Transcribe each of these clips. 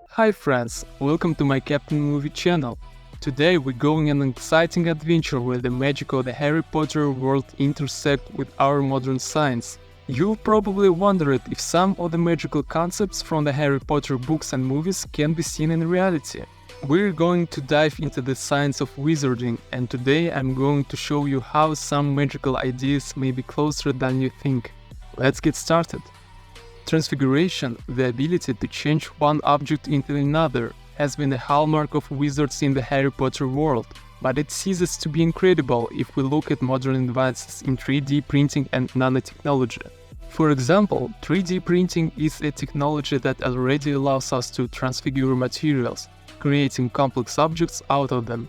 Hi friends, welcome to my Captain Movie channel. Today we're going on an exciting adventure where the magic of the Harry Potter world intersect with our modern science. You've probably wondered if some of the magical concepts from the Harry Potter books and movies can be seen in reality. We're going to dive into the science of wizarding, and today I'm going to show you how some magical ideas may be closer than you think. Let's get started. Transfiguration, the ability to change one object into another, has been a hallmark of wizards in the Harry Potter world, but it ceases to be incredible if we look at modern advances in 3D printing and nanotechnology. For example, 3D printing is a technology that already allows us to transfigure materials, creating complex objects out of them.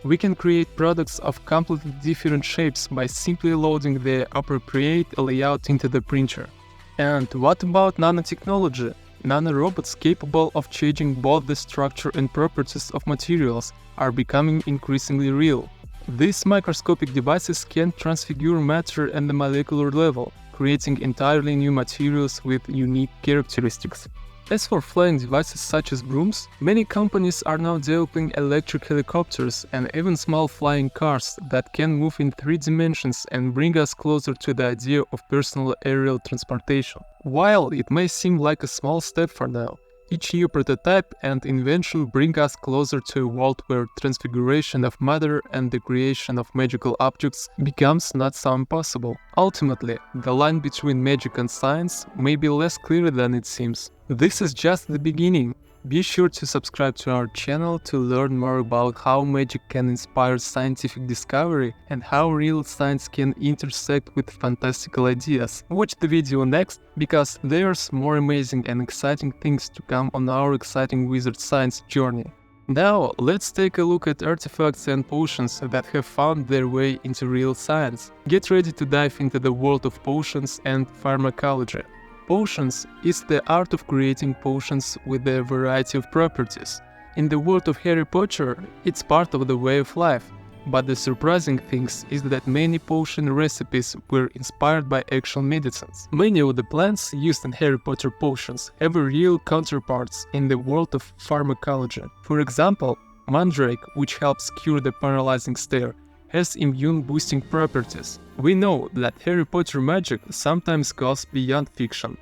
We can create products of completely different shapes by simply loading the appropriate layout into the printer. And what about nanotechnology? Nanorobots capable of changing both the structure and properties of materials are becoming increasingly real. These microscopic devices can transfigure matter at the molecular level, creating entirely new materials with unique characteristics. As for flying devices such as brooms, many companies are now developing electric helicopters and even small flying cars that can move in 3 dimensions and bring us closer to the idea of personal aerial transportation. While it may seem like a small step for now, each new prototype and invention bring us closer to a world where transfiguration of matter and the creation of magical objects becomes not so impossible. Ultimately, the line between magic and science may be less clear than it seems. This is just the beginning. Be sure to subscribe to our channel to learn more about how magic can inspire scientific discovery and how real science can intersect with fantastical ideas. Watch the video next, because there's more amazing and exciting things to come on our exciting wizard science journey. Now, let's take a look at artifacts and potions that have found their way into real science. Get ready to dive into the world of potions and pharmacology. Potions is the art of creating potions with a variety of properties. In the world of Harry Potter, it's part of the way of life, but the surprising thing is that many potion recipes were inspired by actual medicines. Many of the plants used in Harry Potter potions have real counterparts in the world of pharmacology. For example, mandrake, which helps cure the paralyzing stare, has immune-boosting properties. We know that Harry Potter magic sometimes goes beyond fiction.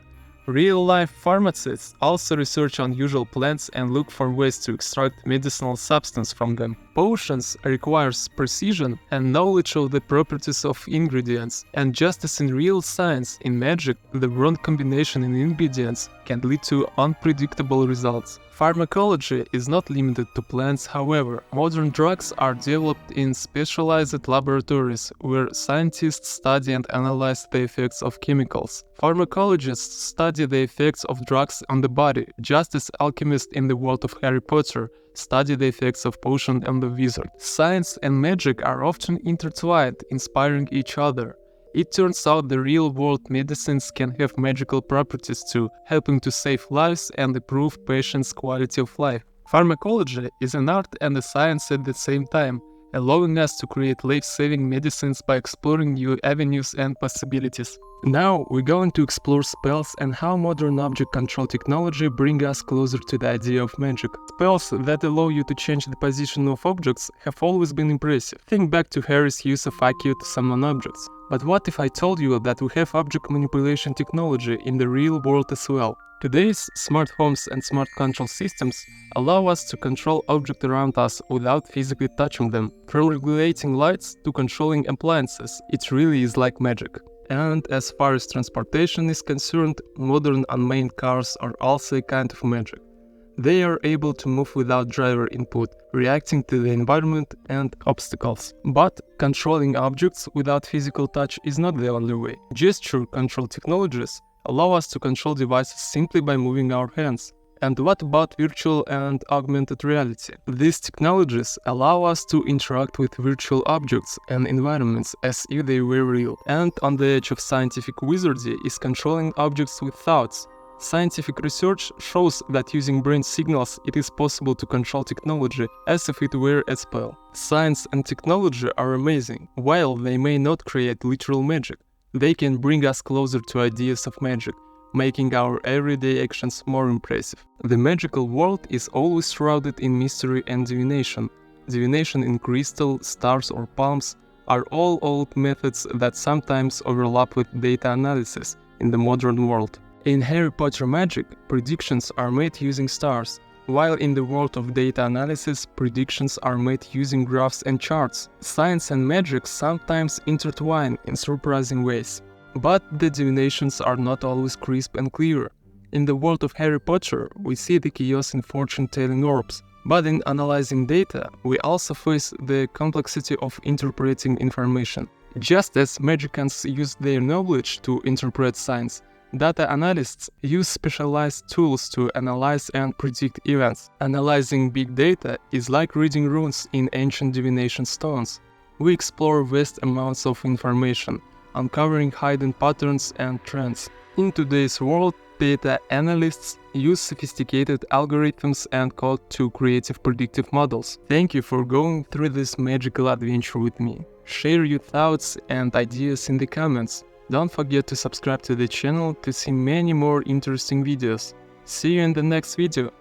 Real-life pharmacists also research unusual plants and look for ways to extract medicinal substance from them. Potions requires precision and knowledge of the properties of ingredients, and just as in real science, in magic, the wrong combination in ingredients can lead to unpredictable results. Pharmacology is not limited to plants, however. Modern drugs are developed in specialized laboratories where scientists study and analyze the effects of chemicals. Pharmacologists study the effects of drugs on the body, just as alchemists in the world of Harry Potter study the effects of potion on the wizard. Science and magic are often intertwined, inspiring each other. It turns out the real-world medicines can have magical properties too, helping to save lives and improve patients' quality of life. Pharmacology is an art and a science at the same time, allowing us to create life-saving medicines by exploring new avenues and possibilities. Now we're going to explore spells and how modern object control technology bring us closer to the idea of magic. Spells that allow you to change the position of objects have always been impressive. Think back to Harry's use of IQ to summon objects. But what if I told you that we have object manipulation technology in the real world as well? Today's smart homes and smart control systems allow us to control objects around us without physically touching them. From regulating lights to controlling appliances, it really is like magic. And as far as transportation is concerned, modern unmanned cars are also a kind of magic. They are able to move without driver input, reacting to the environment and obstacles. But controlling objects without physical touch is not the only way. Gesture control technologies allow us to control devices simply by moving our hands. And what about virtual and augmented reality? These technologies allow us to interact with virtual objects and environments as if they were real. And on the edge of scientific wizardry is controlling objects with thoughts. Scientific research shows that using brain signals it is possible to control technology as if it were a spell. Science and technology are amazing. While they may not create literal magic, they can bring us closer to ideas of magic. making our everyday actions more impressive. The magical world is always shrouded in mystery and divination. Divination in crystal, stars or palms are all old methods that sometimes overlap with data analysis in the modern world. In Harry Potter magic, predictions are made using stars, while in the world of data analysis, predictions are made using graphs and charts. Science and magic sometimes intertwine in surprising ways. But the divinations are not always crisp and clear. In the world of Harry Potter, we see the chaos in fortune-telling orbs. But in analyzing data, we also face the complexity of interpreting information. Just as magicians use their knowledge to interpret science, data analysts use specialized tools to analyze and predict events. Analyzing big data is like reading runes in ancient divination stones. We explore vast amounts of information, uncovering hidden patterns and trends. In today's world, data analysts use sophisticated algorithms and code to create predictive models. Thank you for going through this magical adventure with me. Share your thoughts and ideas in the comments. Don't forget to subscribe to the channel to see many more interesting videos. See you in the next video.